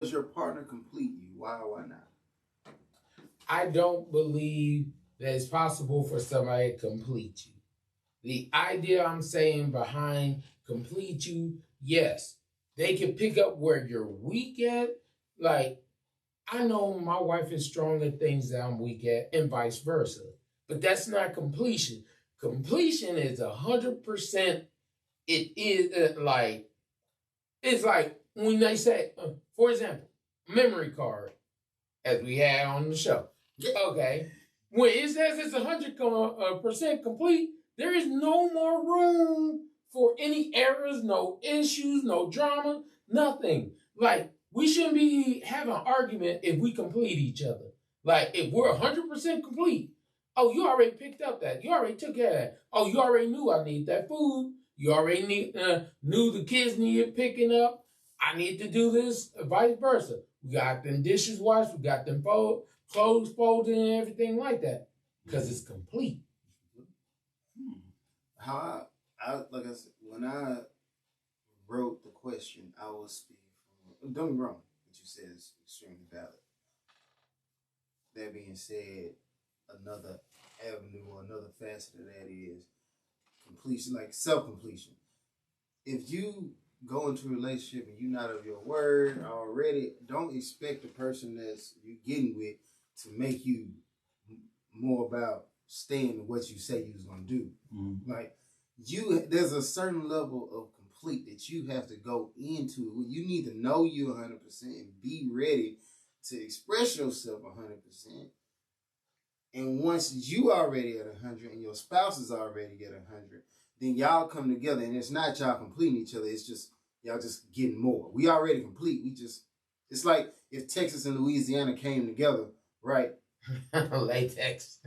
Does your partner complete you? Why or why not? I don't believe that it's possible for somebody to complete you. The idea I'm saying behind complete you, yes, they can pick up where you're weak at. Like, I know my wife is strong at things that I'm weak at, and vice versa. But that's not completion. Completion is 100%. It is like, it's like when they say, for example, memory card, as we had on the show. Okay. When it says it's 100% complete, there is no more room for any errors, no issues, no drama, nothing. Like, we shouldn't be having an argument if we complete each other. Like, if we're 100% complete, oh, you already picked up that. You already took care of that. Oh, you already knew I need that food. You already knew the kids needed picking up. I need to do this, vice versa. We got them dishes washed. We got them clothes folded and everything like that. Because it's complete. How like I said, when I wrote the question, I was speaking from, don't get me wrong, what you said is extremely valid. That being said, another avenue or another facet of that is completion, like self completion. If you go into a relationship and you're not of your word already, don't expect the person that's you getting with to make you more about staying to what you say you was gonna do. Mm-hmm. Like there's a certain level of complete that you have to go into. You need to know you 100% and be ready to express yourself 100%. And once you already at 100 and your spouse is already at 100, then y'all come together and it's not y'all completing each other. It's just y'all just getting more. We already complete. It's like if Texas and Louisiana came together, right? Latex.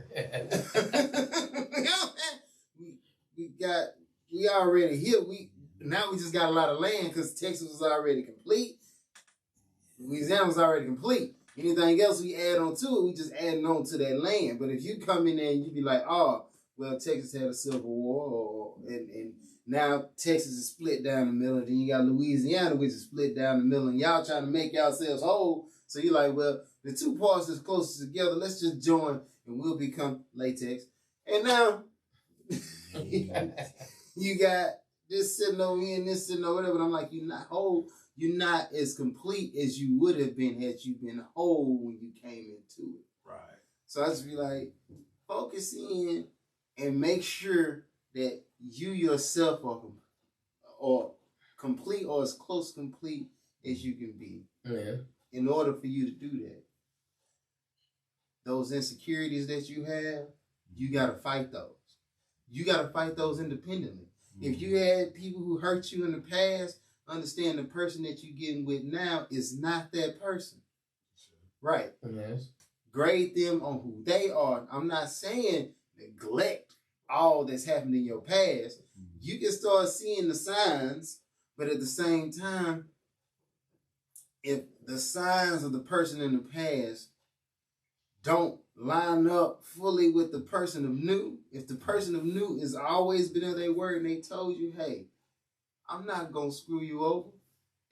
we already here. Now we just got a lot of land because Texas was already complete. Louisiana was already complete. Anything else we add on to it, we just adding on to that land. But if you come in there and you be like, oh, well, Texas had a civil war, and now Texas is split down the middle, and then you got Louisiana, which is split down the middle, and y'all trying to make yourselves whole. So you're like, well, the two parts is closest together. Let's just join, and we'll become latex. And now you got this sitting over here and this sitting over there, but I'm like, you're not whole. You're not as complete as you would have been had you been whole when you came into it. Right. So I just be like, focus in and make sure that you yourself are complete or as close to complete as you can be. Yeah. In order for you to do that. Those insecurities that you have, you got to fight those. You got to fight those independently. Mm-hmm. If you had people who hurt you in the past, understand the person that you're getting with now is not that person. Right. Yes. Grade them on who they are. I'm not saying neglect all that's happened in your past. You can start seeing the signs, but at the same time, if the signs of the person in the past don't line up fully with the person of new, if the person of new has always been in their word and they told you, hey, I'm not going to screw you over,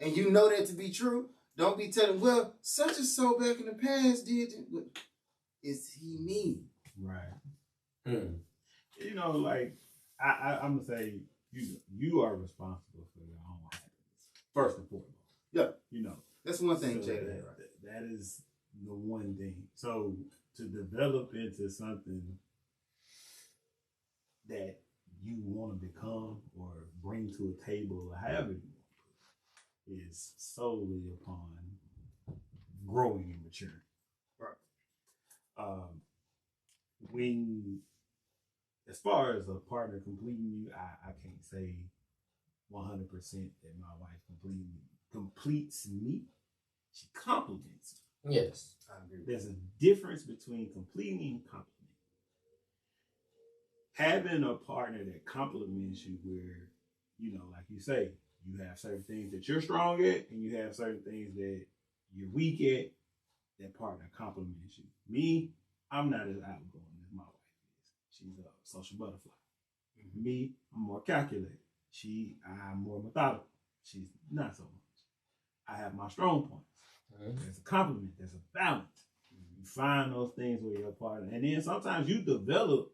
and you know that to be true, don't be telling, well, such and so back in the past did it. Is he me? Right. You know, like, I'm going to say, you are responsible for your own happiness, first and foremost. Yeah. You know. That's one thing, so Jay. That is the one thing. So to develop into something that you want to become or bring to a table or however you want to is solely upon growing and maturing. Right. When, as far as a partner completing you, I can't say 100% that my wife completes me. She compliments me. Yes. I agree. There's a difference between completing and complimenting. Having a partner that compliments you where, you know, like you say, you have certain things that you're strong at and you have certain things that you're weak at, that partner compliments you. Me, I'm not as outgoing as my wife is. She's a social butterfly. Mm-hmm. Me, I'm more calculated. I'm more methodical. She's not so much. I have my strong points. There's a compliment. There's a balance. You find those things with your partner. And then sometimes you develop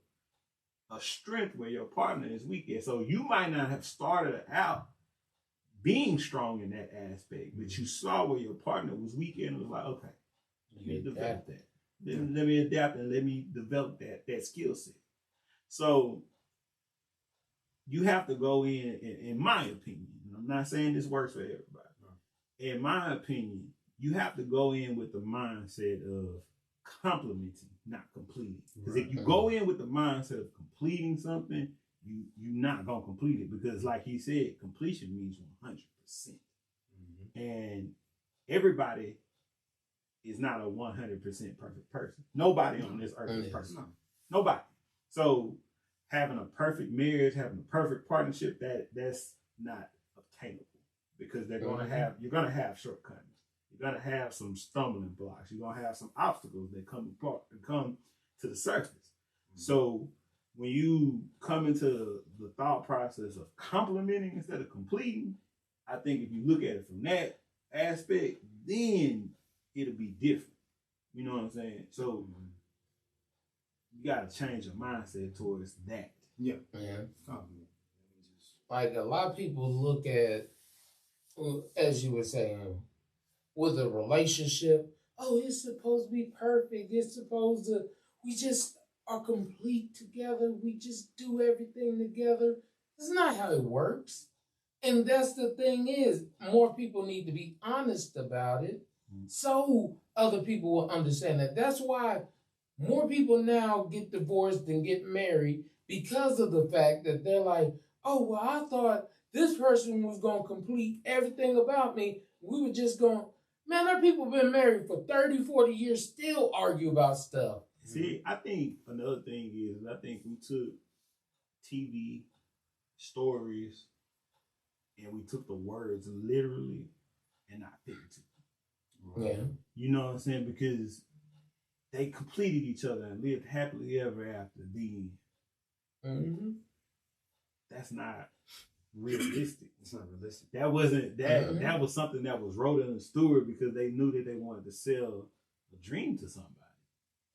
a strength where your partner is weak at. So you might not have started out being strong in that aspect, but you saw where your partner was weak and was like, okay, let me develop that. Let me adapt and let me develop that skill set. So you have to go in my opinion, and I'm not saying this works for everybody. In my opinion, you have to go in with the mindset of complementing, not completing. Because if you go in with the mindset of completing something, you're not going to complete it. Because like he said, completion means 100%. And everybody is not a 100% perfect person. Nobody on this earth is perfect. Nobody. So having a perfect marriage, having a perfect partnership, that's not obtainable. Because you're gonna have shortcomings. You're gonna have some stumbling blocks. You're gonna have some obstacles that come to the surface. So when you come into the thought process of complimenting instead of completing, I think if you look at it from that aspect, then it'll be different. You know what I'm saying? So you gotta change your mindset towards that. Yeah. Like a lot of people look at, as you were saying, with a relationship, oh, it's supposed to be perfect. It's supposed to, we just are complete together. We just do everything together. That's not how it works. And that's the thing is, more people need to be honest about it so other people will understand that. That's why more people now get divorced than get married, because of the fact that they're like, oh, well, I thought this person was going to complete everything about me. We were just going, man, there are people been married for 30, 40 years, still argue about stuff. See, I think another thing is, I think we took TV stories and we took the words literally and not figuratively. Yeah. You know what I'm saying? Because they completed each other and lived happily ever after the end. That's not realistic. It's not realistic. That wasn't that. That was something that was wrote in the steward because they knew that they wanted to sell a dream to somebody.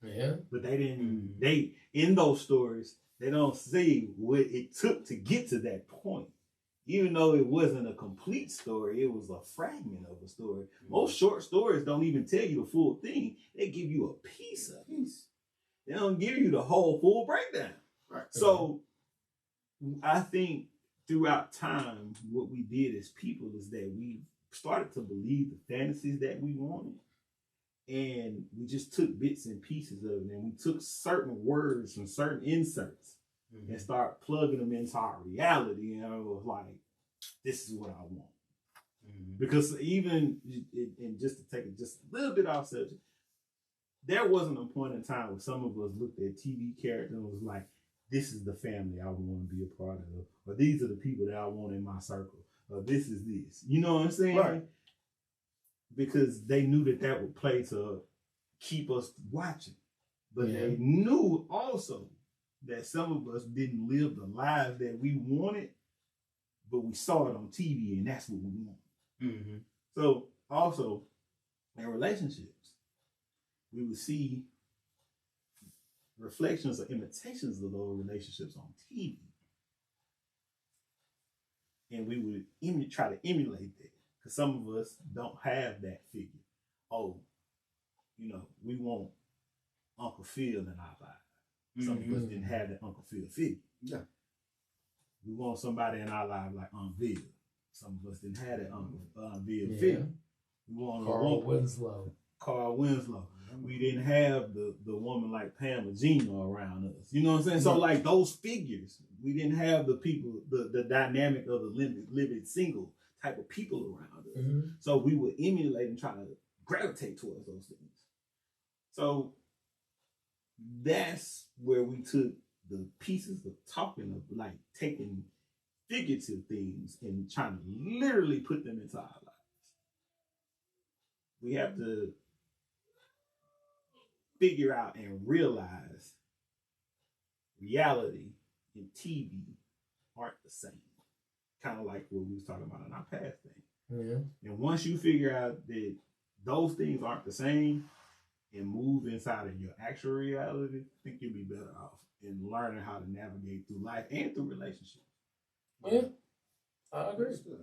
Yeah. But they didn't. They in those stories they don't see what it took to get to that point. Even though it wasn't a complete story, it was a fragment of a story. Most short stories don't even tell you the full thing. They give you a piece of it. They don't give you the whole full breakdown. Right. So I think throughout time, what we did as people is that we started to believe the fantasies that we wanted. And we just took bits and pieces of it. And we took certain words from certain inserts and start plugging them into our reality. And it was like, this is what I want. Because even, and just to take it just a little bit off subject, there wasn't a point in time where some of us looked at TV characters and was like, this is the family I want to be a part of, or these are the people that I want in my circle, or this is this. You know what I'm saying? Right. Because they knew that would play to keep us watching. But they knew also that some of us didn't live the lives that we wanted, but we saw it on TV and that's what we want. So also in relationships, we would see reflections or imitations of those relationships on TV. And we would try to emulate that. Because some of us don't have that figure. Oh, you know, we want Uncle Phil in our lives. Some of us didn't have that Uncle Phil figure. Yeah. We want somebody in our lives like Aunt Bill. Some of us didn't have that Uncle Bill figure. We want Carl Winslow. We didn't have the woman like Pam or Gina around us. You know what I'm saying? So like those figures, we didn't have the people, the dynamic of the living single type of people around us. So we would emulate and try to gravitate towards those things. So that's where we took the pieces of talking of like taking figurative things and trying to literally put them into our lives. We have to figure out and realize reality and TV aren't the same. Kind of like what we was talking about in our past thing. And once you figure out that those things aren't the same and move inside of your actual reality, I think you'll be better off in learning how to navigate through life and through relationships. Yeah, I agree. That's good.